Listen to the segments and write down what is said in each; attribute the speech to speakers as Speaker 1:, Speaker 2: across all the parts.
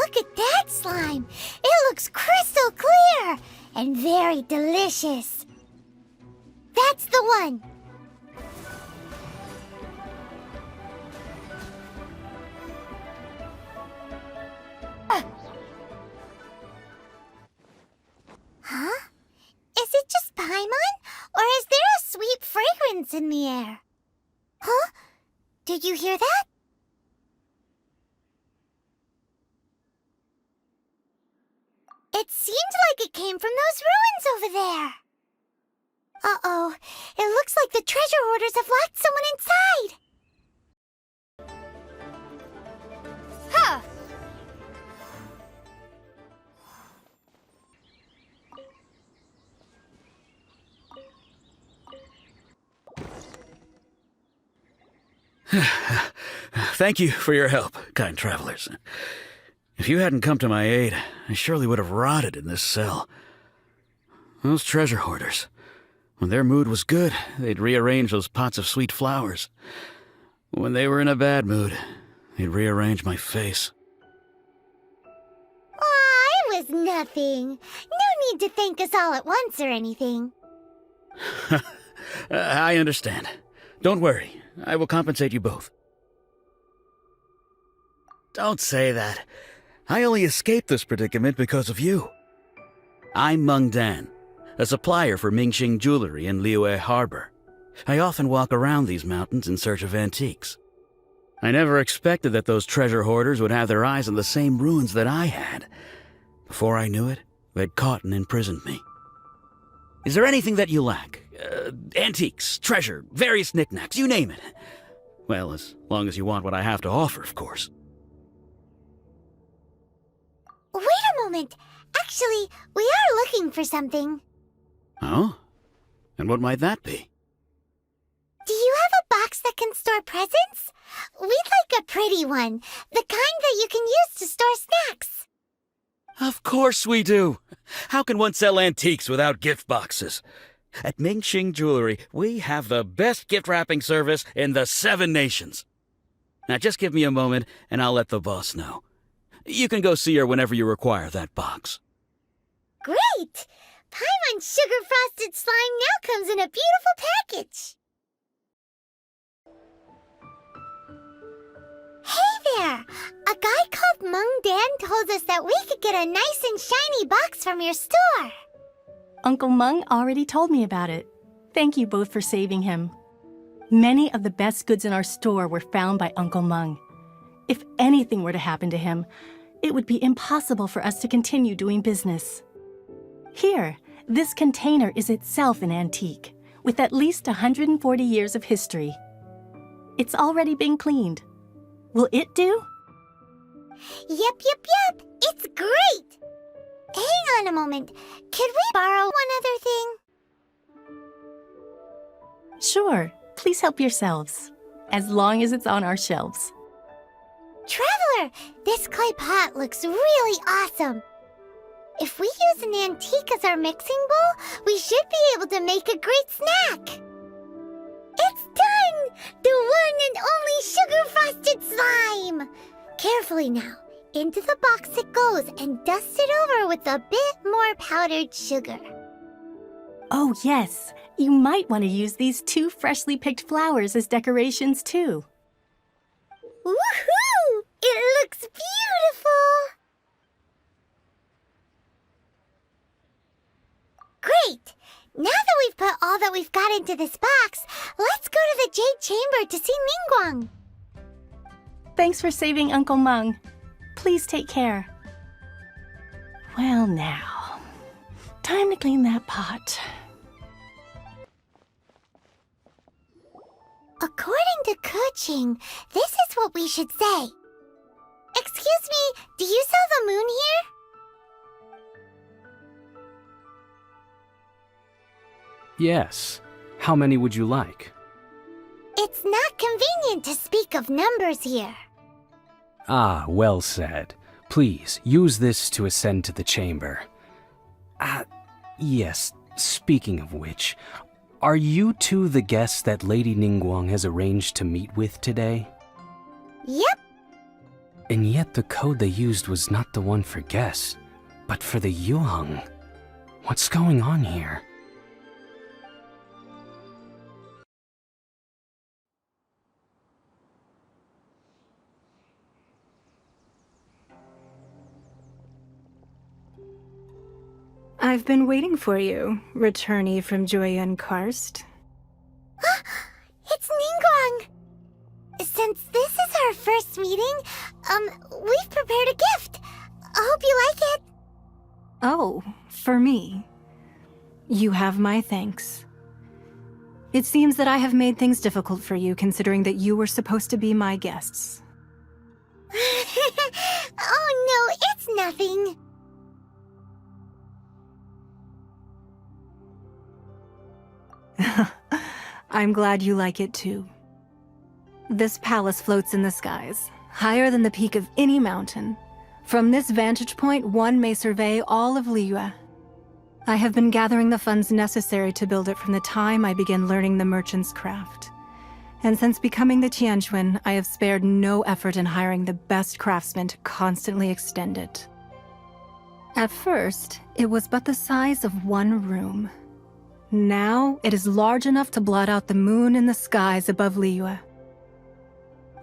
Speaker 1: look at that slime! It looks crystal clear and very delicious. That's the one. Huh? Is it just Paimon? Or is there a sweet fragrance in the air? Huh? Did you hear that? It seemed like it came from those ruins over there. Uh-oh. It looks like the treasure hoarders have locked someone inside. Huh.
Speaker 2: Thank you for your help, kind travelers. If you hadn't come to my aid, I surely would have rotted in this cell. Those treasure hoarders, when their mood was good, they'd rearrange those pots of sweet flowers. When they were in a bad mood, they'd rearrange my face.
Speaker 1: Aw, it was nothing. No need to thank us all at once or anything.
Speaker 2: I understand. Don't worry. I will compensate you both. Don't say that. I only escaped this predicament because of you. I'm Meng Dan, a supplier for Mingxing jewelry in Liyue Harbor. I often walk around these mountains in search of antiques. I never expected that those treasure hoarders would have their eyes on the same ruins that I had. Before I knew it, they'd caught and imprisoned me. Is there anything that you lack? Antiques, treasure, various knickknacks, you name it. Well, as long as you want what I have to offer, of course.
Speaker 1: Wait a moment. Actually, we are looking for something.
Speaker 2: Oh? And what might that be?
Speaker 1: Do you have a box that can store presents? We'd like a pretty one. The kind that you can use to store snacks.
Speaker 2: Of course we do. How can one sell antiques without gift boxes? At Mingxing Jewelry, we have the best gift wrapping service in the 7 nations. Now just give me a moment and I'll let the boss know. You can go see her whenever you require that box.
Speaker 1: Great! Paimon's sugar-frosted slime now comes in a beautiful package. Hey there! A guy called Meng Dan told us that we could get a nice and shiny box from your store.
Speaker 3: Uncle Meng already told me about it. Thank you both for saving him. Many of the best goods in our store were found by Uncle Meng. If anything were to happen to him, it would be impossible for us to continue doing business. Here, this container is itself an antique, with at least 140 years of history. It's already been cleaned. Will it do?
Speaker 1: Yep. It's great! Hang on a moment. Could we borrow one other thing?
Speaker 3: Sure, please help yourselves, as long as it's on our shelves.
Speaker 1: Traveler, this clay pot looks really awesome. If we use an antique as our mixing bowl, we should be able to make a great snack. It's done! The one and only sugar-frosted slime! Carefully now. Into the box it goes and dust it over with a bit more powdered sugar.
Speaker 3: Oh yes, you might want to use these 2 freshly picked flowers as decorations too.
Speaker 1: Woohoo! It looks beautiful! Great! Now that we've put all that we've got into this box, let's go to the Jade Chamber to see Ningguang.
Speaker 3: Thanks for saving Uncle Meng. Please take care. Well now, time to clean that pot.
Speaker 1: According to Kuching, this is what we should say. Excuse me, do you sell the moon here?
Speaker 4: Yes. How many would you like?
Speaker 1: It's not convenient to speak of numbers here.
Speaker 4: Ah, well said. Please, use this to ascend to the chamber. Yes, speaking of which, are you two the guests that Lady Ningguang has arranged to meet with today?
Speaker 1: Yep.
Speaker 4: And yet the code they used was not the one for guests, but for the Yuheng. What's going on here?
Speaker 5: I've been waiting for you, returnee from Joyun Karst.
Speaker 1: It's Ningguang! Since this is our first meeting, we've prepared a gift. I hope you like it.
Speaker 5: Oh, for me. You have my thanks. It seems that I have made things difficult for you, considering that you were supposed to be my guests.
Speaker 1: Oh no, it's nothing.
Speaker 5: I'm glad you like it too. This palace floats in the skies, higher than the peak of any mountain. From this vantage point, one may survey all of Liyue. I have been gathering the funds necessary to build it from the time I began learning the merchant's craft. And since becoming the Tianquan, I have spared no effort in hiring the best craftsmen to constantly extend it. At first, it was but the size of one room. Now, it is large enough to blot out the moon in the skies above Liyue.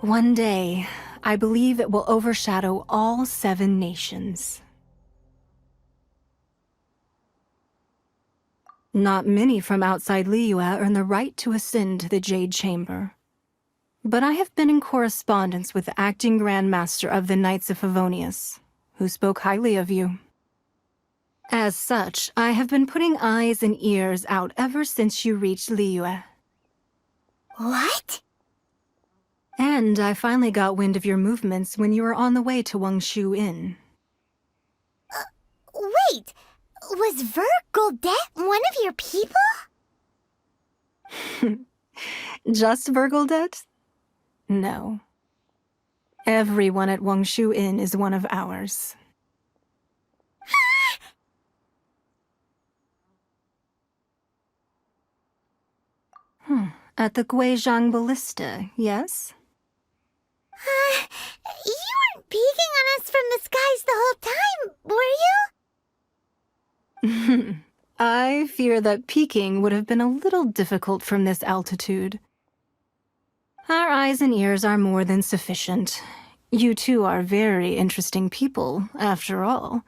Speaker 5: One day, I believe it will overshadow all 7 nations. Not many from outside Liyue earn the right to ascend to the Jade Chamber. But I have been in correspondence with the acting Grand Master of the Knights of Favonius, who spoke highly of you. As such, I have been putting eyes and ears out ever since you reached Liyue.
Speaker 1: What?
Speaker 5: And I finally got wind of your movements when you were on the way to Wangshu Inn.
Speaker 1: Wait, was Vergoldet one of your people?
Speaker 5: Just Vergoldet? No. Everyone at Wangshu Inn is one of ours. At the Guizhang Ballista, yes?
Speaker 1: You weren't peeking on us from the skies the whole time, were you?
Speaker 5: I fear that peeking would have been a little difficult from this altitude. Our eyes and ears are more than sufficient. You two are very interesting people, after all.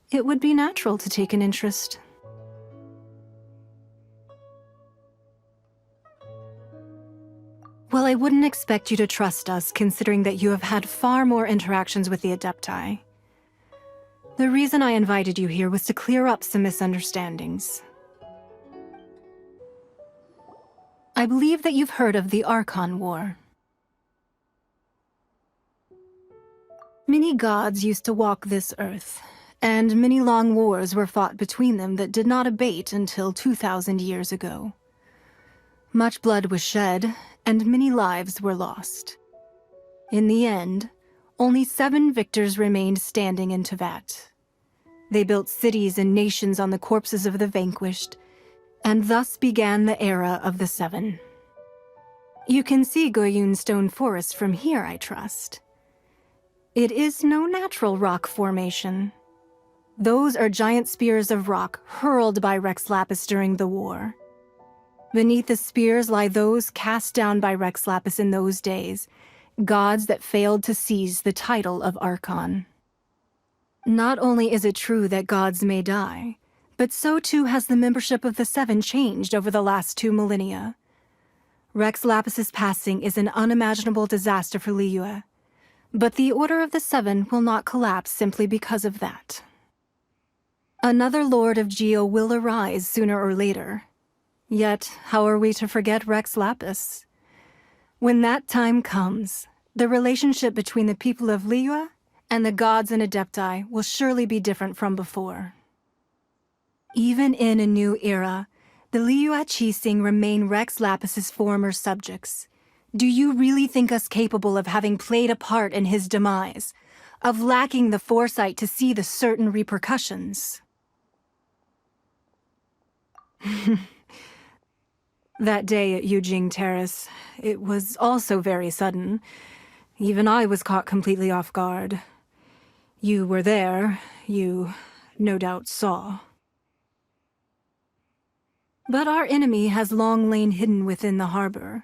Speaker 5: It would be natural to take an interest. Well, I wouldn't expect you to trust us, considering that you have had far more interactions with the Adepti. The reason I invited you here was to clear up some misunderstandings. I believe that you've heard of the Archon War. Many gods used to walk this earth, and many long wars were fought between them that did not abate until 2,000 years ago. Much blood was shed, and many lives were lost. In the end, only 7 victors remained standing in Tevat. They built cities and nations on the corpses of the vanquished, and thus began the era of the 7. You can see Goyun Stone Forest from here, I trust. It is no natural rock formation. Those are giant spears of rock hurled by Rex Lapis during the war. Beneath the spears lie those cast down by Rex Lapis in those days, gods that failed to seize the title of Archon. Not only is it true that gods may die, but so too has the membership of the 7 changed over the last 2 millennia. Rex Lapis's passing is an unimaginable disaster for Liyue, but the Order of the 7 will not collapse simply because of that. Another Lord of Geo will arise sooner or later. Yet, how are we to forget Rex Lapis? When that time comes, the relationship between the people of Liyue and the gods and Adepti will surely be different from before. Even in a new era, the Liyue Qixing remain Rex Lapis's former subjects. Do you really think us capable of having played a part in his demise, of lacking the foresight to see the certain repercussions? That day at Yujing Terrace, it was also very sudden. Even I was caught completely off guard. You were there, you no doubt saw. But our enemy has long lain hidden within the harbor.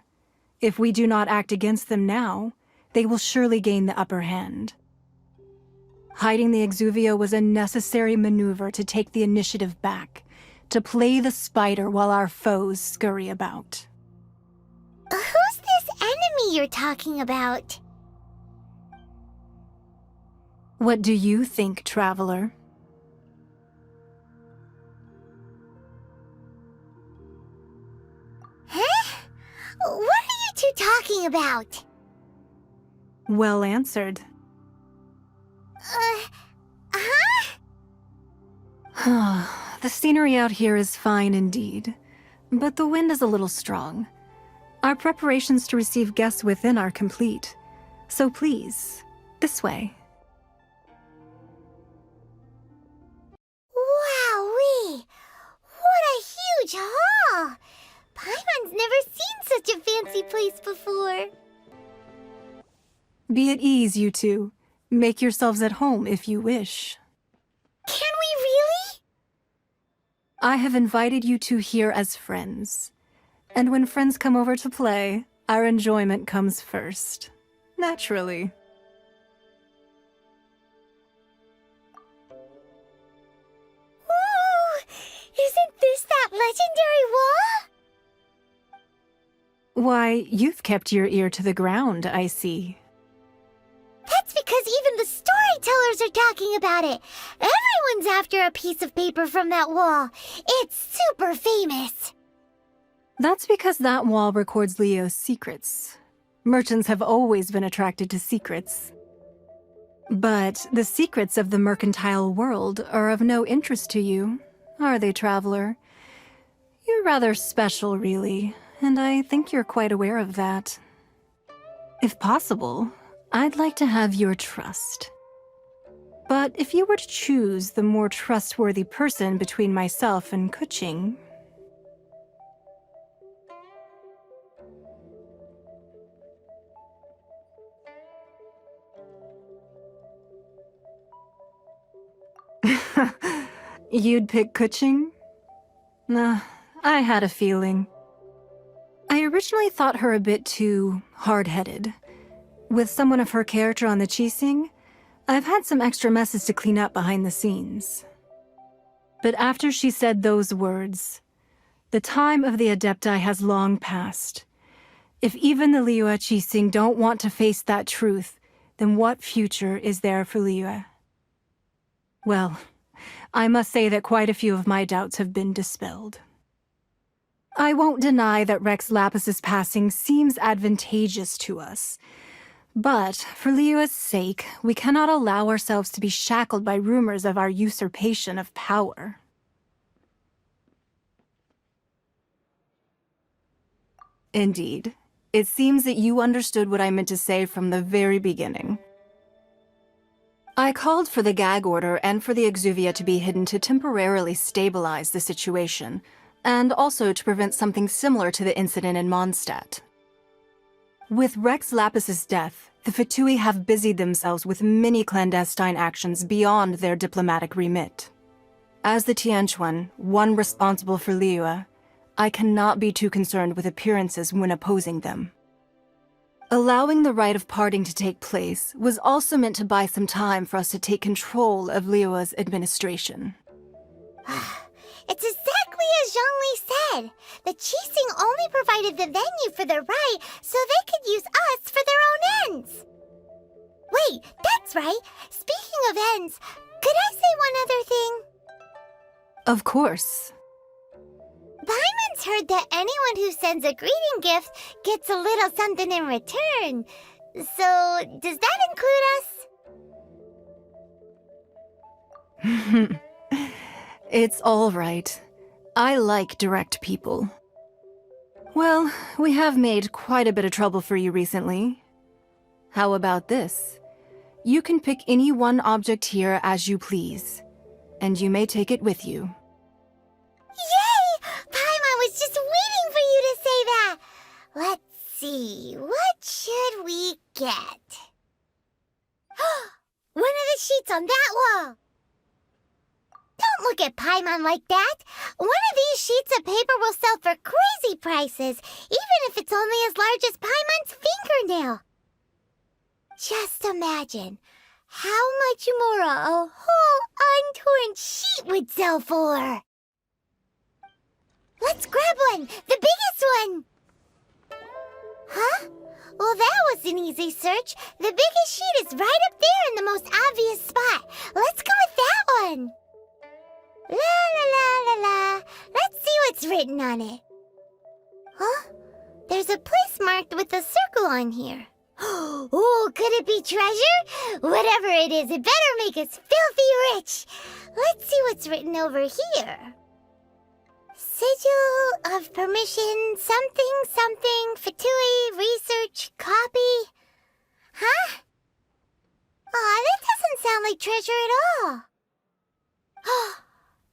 Speaker 5: If we do not act against them now, they will surely gain the upper hand. Hiding the Exuvia was a necessary maneuver to take the initiative back, to play the spider while our foes scurry about.
Speaker 1: Who's this enemy you're talking about?
Speaker 5: What do you think, Traveler?
Speaker 1: Huh? What are you two talking about?
Speaker 5: Well answered. The scenery out here is fine indeed, but the wind is a little strong. Our preparations to receive guests within are complete, so please, this way.
Speaker 1: Wowee! What a huge hall! Paimon's never seen such a fancy place before.
Speaker 5: Be at ease, you two. Make yourselves at home if you wish.
Speaker 1: Can we really?
Speaker 5: I have invited you two here as friends. And when friends come over to play, our enjoyment comes first. Naturally.
Speaker 1: Ooh! Isn't this that legendary wall?
Speaker 5: Why, you've kept your ear to the ground, I see.
Speaker 1: That's because even the storytellers are talking about it. Everyone's after a piece of paper from that wall. It's super famous.
Speaker 5: That's because that wall records Leo's secrets. Merchants have always been attracted to secrets. But the secrets of the mercantile world are of no interest to you, are they, Traveler? You're rather special, really, and I think you're quite aware of that. If possible, I'd like to have your trust. But if you were to choose the more trustworthy person between myself and Kuching... You'd pick Kuching? Nah, I had a feeling. I originally thought her a bit too hard-headed. With someone of her character on the Qixing, I've had some extra messes to clean up behind the scenes. But after she said those words, the time of the Adepti has long passed. If even the Liyue Qixing don't want to face that truth, then what future is there for Liyue? Well, I must say that quite a few of my doubts have been dispelled. I won't deny that Rex Lapis's passing seems advantageous to us. But, for Liyue's sake, we cannot allow ourselves to be shackled by rumors of our usurpation of power. Indeed. It seems that you understood what I meant to say from the very beginning. I called for the gag order and for the Exuvia to be hidden to temporarily stabilize the situation, and also to prevent something similar to the incident in Mondstadt. With Rex Lapis's death, the Fatui have busied themselves with many clandestine actions beyond their diplomatic remit. As the Tianquan, one responsible for Liyue, I cannot be too concerned with appearances when opposing them. Allowing the rite of parting to take place was also meant to buy some time for us to take control of Liyue's administration.
Speaker 1: It's exactly as Zhongli said. The Qixing only provided the venue for the rite so they could use us for their own ends. Wait, that's right. Speaking of ends, could I say one other thing?
Speaker 5: Of course.
Speaker 1: Paimon's heard that anyone who sends a greeting gift gets a little something in return. So, does that include us?
Speaker 5: It's all right. I like direct people. Well, we have made quite a bit of trouble for you recently. How about this? You can pick any one object here as you please, and you may take it with you.
Speaker 1: Yay! Paimon was just waiting for you to say that. Let's see, what should we get? the sheets on that wall. Don't look at Paimon like that. One of these sheets of paper will sell for crazy prices, even if it's only as large as Paimon's fingernail. Just imagine how much more a whole untorn sheet would sell for. Let's grab one, the biggest one. Huh? Well, that was an easy search. The biggest sheet is right up there in the most obvious spot. Let's go with that one. La la la la la. Let's see what's written on it. Huh? There's a place marked with a circle on here. Oh, could it be treasure? Whatever it is, it better make us filthy rich. Let's see what's written over here. Sigil of permission, something, Fatui, research, copy. Huh? Aw, that doesn't sound like treasure at all.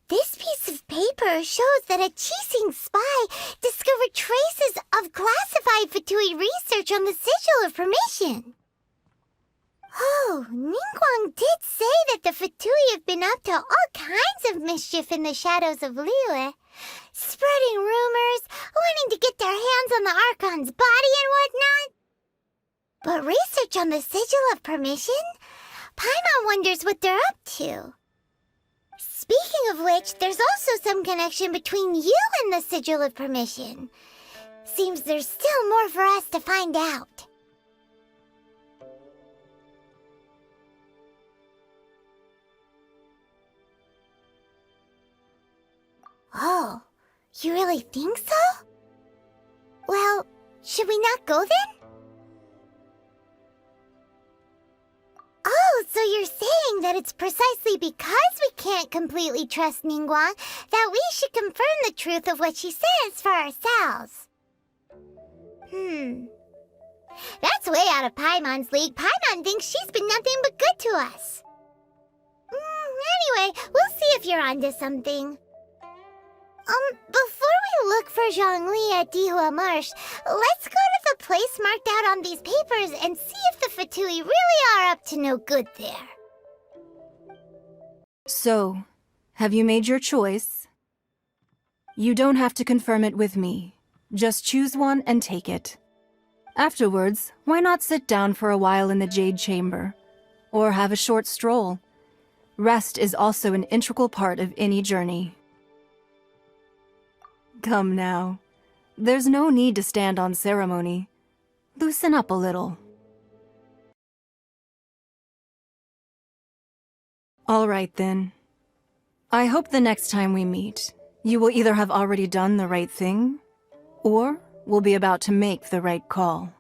Speaker 1: This piece of paper shows that a Qixing spy discovered traces of classified Fatui research on the Sigil of Permission. Oh, Ningguang did say that the Fatui have been up to all kinds of mischief in the shadows of Liyue, spreading rumors, wanting to get their hands on the Archon's body and whatnot. But research on the Sigil of Permission? Paimon wonders what they're up to. Speaking of which, there's also some connection between you and the Sigil of Permission. Seems there's still more for us to find out. Oh, you really think so? Well, should we not go then? Oh, so you're saying that it's precisely because we can't completely trust Ningguang that we should confirm the truth of what she says for ourselves. That's way out of Paimon's league. Paimon thinks she's been nothing but good to us. Anyway, we'll see if you're onto something. Before we look for Zhongli at Dihua Marsh, let's go to the place marked out on these papers and see if the Fatui really are up to no good there.
Speaker 5: So, have you made your choice? You don't have to confirm it with me. Just choose one and take it. Afterwards, why not sit down for a while in the Jade Chamber? Or have a short stroll? Rest is also an integral part of any journey. Come now. There's no need to stand on ceremony. Loosen up a little. All right then. I hope the next time we meet, you will either have already done the right thing, or will be about to make the right call.